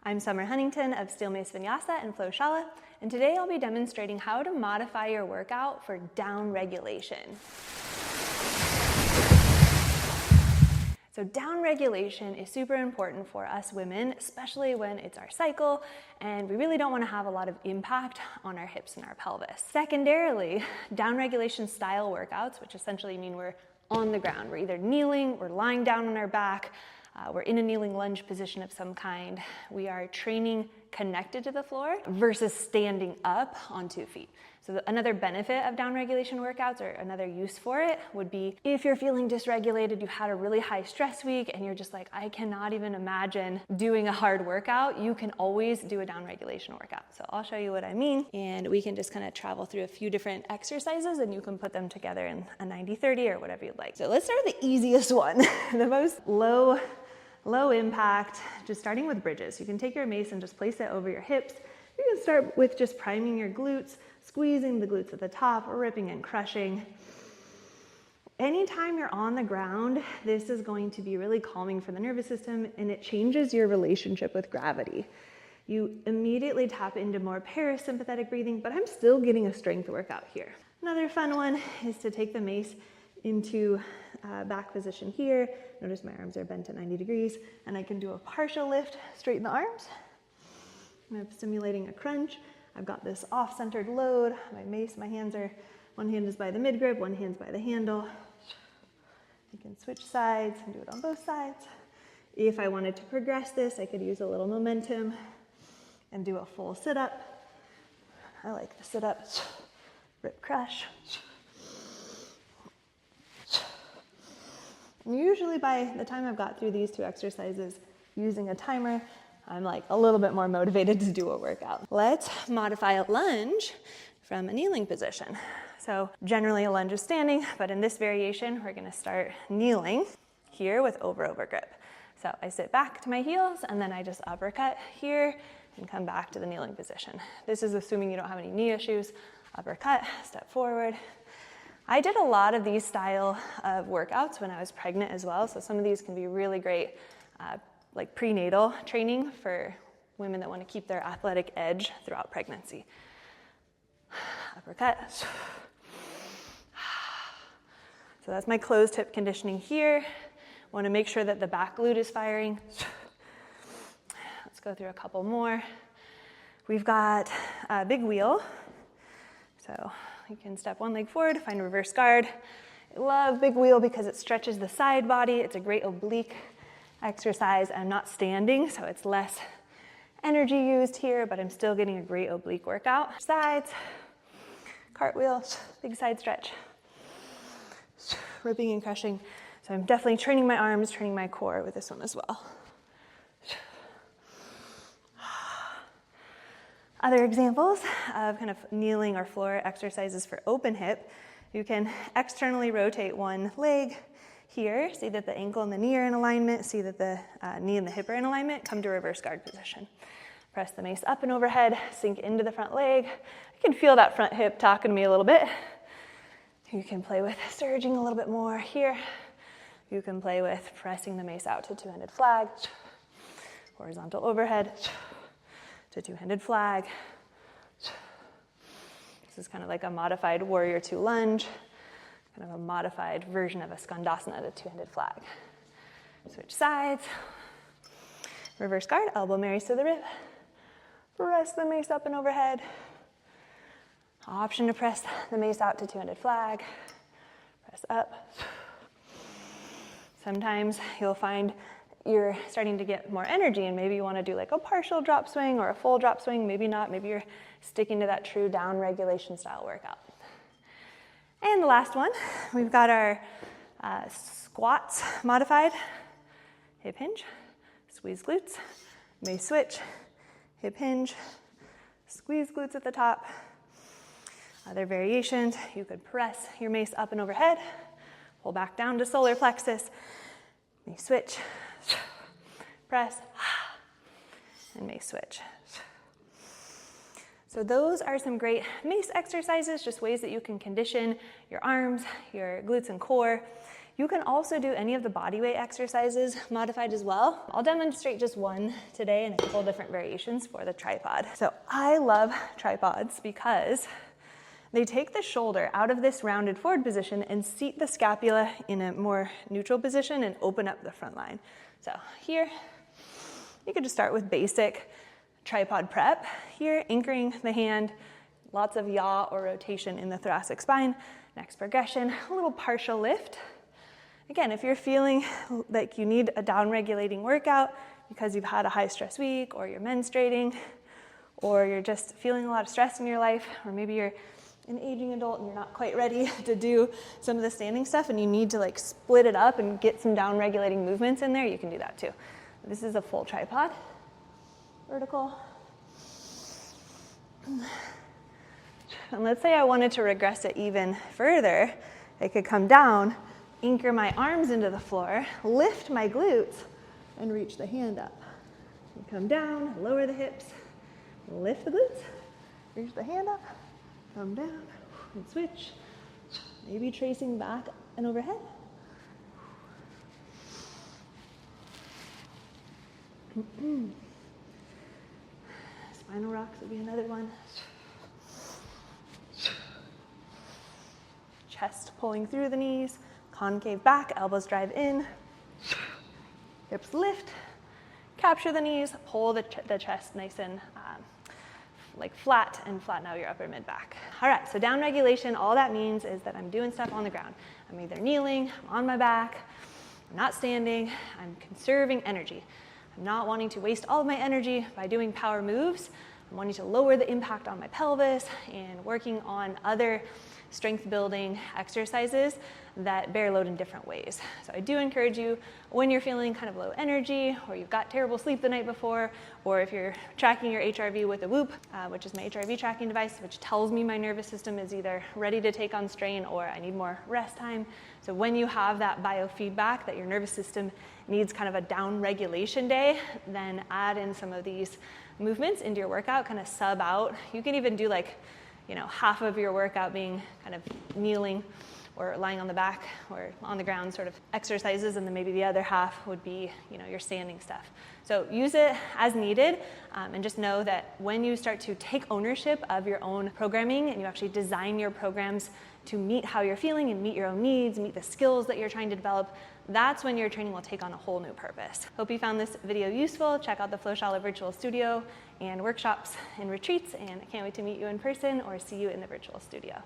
I'm Summer Huntington of Steel Mace Vinyasa and Shala, and today I'll be demonstrating how to modify your workout for down regulation. So down regulation is super important for us women, especially when it's our cycle and we really don't want to have a lot of impact on our hips and our pelvis. Secondarily, down regulation style workouts, which essentially mean we're on the ground. We're either kneeling, we're lying down on our back, we're in a kneeling lunge position of some kind. We are training connected to the floor versus standing up on 2 feet. So another benefit of down regulation workouts, or another use for it, would be if you're feeling dysregulated, you've had a really high stress week and you're just like, I cannot even imagine doing a hard workout, you can always do a down regulation workout. So I'll show you what I mean, and we can just kind of travel through a few different exercises and you can put them together in a 90-30 or whatever you'd like. So let's start with the easiest one, the most low impact, just starting with bridges. You can take your mace and just place it over your hips. You can start with just priming your glutes, squeezing the glutes at the top, ripping and crushing. Anytime you're on the ground, this is going to be really calming for the nervous system, and it changes your relationship with gravity. You immediately tap into more parasympathetic breathing, but I'm still getting a strength workout here. Another fun one is to take the mace into back position here. Notice my arms are bent at 90 degrees, and I can do a partial lift, straighten the arms. I'm simulating a crunch. I've got this off-centered load. My mace, my hands are, one hand is by the mid-grip, one hand's by the handle. I can switch sides and do it on both sides. If I wanted to progress this, I could use a little momentum and do a full sit-up. I like the sit-up, rip, crush. And usually by the time I've got through these 2 exercises using a timer, I'm like a little bit more motivated to do a workout. Let's modify a lunge from a kneeling position. So generally a lunge is standing, but in this variation, we're gonna start kneeling here with over grip. So I sit back to my heels and then I just uppercut here and come back to the kneeling position. This is assuming you don't have any knee issues. Uppercut, step forward. I did a lot of these style of workouts when I was pregnant as well, so some of these can be really great like prenatal training for women that want to keep their athletic edge throughout pregnancy. Uppercut. So that's my closed hip conditioning here. Want to make sure that the back glute is firing. Let's go through a couple more. We've got a big wheel. So you can step one leg forward, find reverse guard. I love big wheel because it stretches the side body. It's a great oblique exercise. I'm not standing, so it's less energy used here, but I'm still getting a great oblique workout. Sides, cartwheel, big side stretch, ripping and crushing. So I'm definitely training my arms, training my core with this one as well. Other examples of kind of kneeling or floor exercises for open hip, you can externally rotate one leg here, see that the ankle and the knee are in alignment, see that the knee and the hip are in alignment, come to reverse guard position. Press the mace up and overhead, sink into the front leg. You can feel that front hip talking to me a little bit. You can play with surging a little bit more here. You can play with pressing the mace out to 2-handed flag, horizontal overhead, to 2-handed flag. This is kind of like a modified warrior 2 lunge, kind of a modified version of a skandasana, the 2-handed flag. Switch sides. Reverse guard, elbow marries to the rib. Press the mace up and overhead. Option to press the mace out to 2-handed flag. Press up. Sometimes you'll find you're starting to get more energy and maybe you want to do like a partial drop swing or a full drop swing, maybe not, maybe you're sticking to that true down regulation style workout. And the last one, we've got our squats modified, hip hinge, squeeze glutes, mace switch, hip hinge, squeeze glutes at the top. Other variations, you could press your mace up and overhead, pull back down to solar plexus, mace switch, press, and mace switch. So those are some great mace exercises, just ways that you can condition your arms, your glutes and core. You can also do any of the bodyweight exercises modified as well. I'll demonstrate just one today and a couple different variations for the tripod. So I love tripods because they take the shoulder out of this rounded forward position and seat the scapula in a more neutral position and open up the front line. So here, you could just start with basic tripod prep. Here, anchoring the hand, lots of yaw or rotation in the thoracic spine. Next progression, a little partial lift. Again, if you're feeling like you need a down-regulating workout because you've had a high-stress week, or you're menstruating, or you're just feeling a lot of stress in your life, or maybe you're an aging adult and you're not quite ready to do some of the standing stuff and you need to like split it up and get some down regulating movements in there, you can do that too. This is a full tripod, vertical. And let's say I wanted to regress it even further. I could come down, anchor my arms into the floor, lift my glutes, and reach the hand up. And come down, lower the hips, lift the glutes, reach the hand up, come down, and switch. Maybe tracing back and overhead. Spinal rocks would be another one. Chest pulling through the knees, concave back, elbows drive in, hips lift, capture the knees, pull the chest nice and like flat, and flatten out your upper mid back. All right, so down regulation, all that means is that I'm doing stuff on the ground. I'm either kneeling, I'm on my back, I'm not standing, I'm conserving energy. I'm not wanting to waste all of my energy by doing power moves. I'm wanting to lower the impact on my pelvis and working on other strength building exercises that bear load in different ways. So I do encourage you, when you're feeling kind of low energy, or you've got terrible sleep the night before, or if you're tracking your HRV with a Whoop, which is my HRV tracking device, which tells me my nervous system is either ready to take on strain or I need more rest time. So when you have that biofeedback that your nervous system needs kind of a down regulation day, then add in some of these movements into your workout, kind of sub out. You can even do like, half of your workout being kind of kneeling or lying on the back or on the ground sort of exercises, and then maybe the other half would be, your standing stuff. So use it as needed, and just know that when you start to take ownership of your own programming and you actually design your programs to meet how you're feeling and meet your own needs, meet the skills that you're trying to develop, that's when your training will take on a whole new purpose. Hope you found this video useful. Check out the Shala virtual studio and workshops and retreats, and I can't wait to meet you in person or see you in the virtual studio.